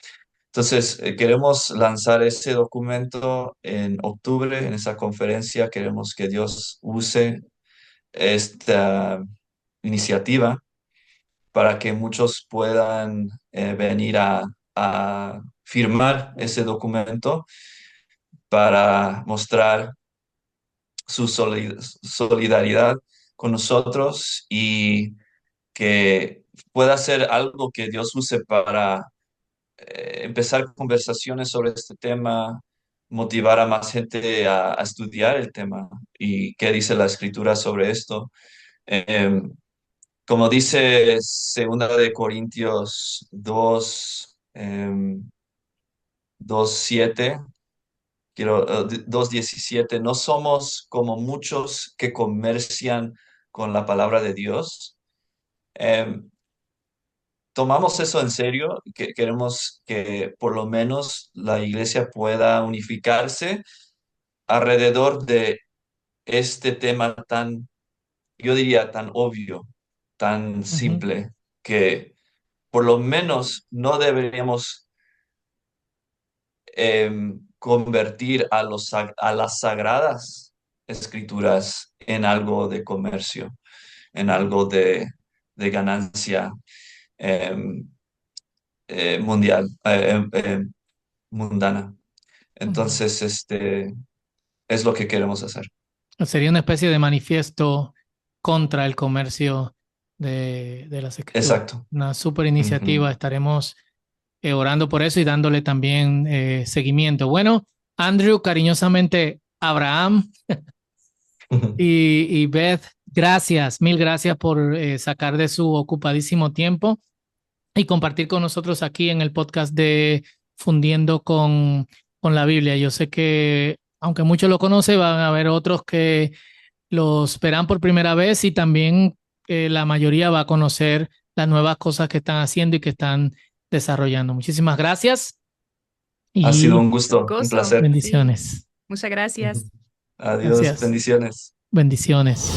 Speaker 2: Entonces, queremos lanzar ese documento en octubre, en esa conferencia. Queremos que Dios use esta iniciativa para que muchos puedan venir a firmar ese documento para mostrar su solidaridad con nosotros y que pueda ser algo que Dios use para empezar conversaciones sobre este tema, motivar a más gente a estudiar el tema y qué dice la escritura sobre esto. Eh, Como dice Segunda de Corintios 2, 2:7, 2:17, no somos como muchos que comercian con la palabra de Dios. Em, Tomamos eso en serio, que queremos que por lo menos la iglesia pueda unificarse alrededor de este tema tan, yo diría, tan obvio, tan
Speaker 1: Ujú,
Speaker 2: simple, que por lo menos no deberíamos convertir a las sagradas escrituras en algo de comercio, en algo de ganancia em, mundial, mundana.
Speaker 1: ujú.
Speaker 2: Entonces, es lo que queremos hacer.
Speaker 1: Sería una especie de manifiesto contra el comercio de las escrituras.
Speaker 2: Exacto.
Speaker 1: Una súper
Speaker 2: Ujú.
Speaker 1: iniciativa. Estaremos orando por eso y dándole también seguimiento. Bueno, Andrew, cariñosamente, Abraham y Beth, gracias, mil gracias por sacar de su ocupadísimo tiempo y compartir con nosotros aquí en el podcast de Fundiendo con la Biblia. Yo sé que, aunque muchos lo conocen, van a haber otros que los verán por primera vez y también la mayoría va a conocer las nuevas cosas que están haciendo y que están desarrollando. Muchísimas gracias
Speaker 2: Ha sido
Speaker 1: y
Speaker 2: un gusto, un
Speaker 3: Gozo,
Speaker 2: placer.
Speaker 3: sí.
Speaker 1: bendiciones.
Speaker 3: Muchas gracias.
Speaker 2: Adiós,
Speaker 1: Gracias.
Speaker 2: bendiciones.
Speaker 1: Bendiciones.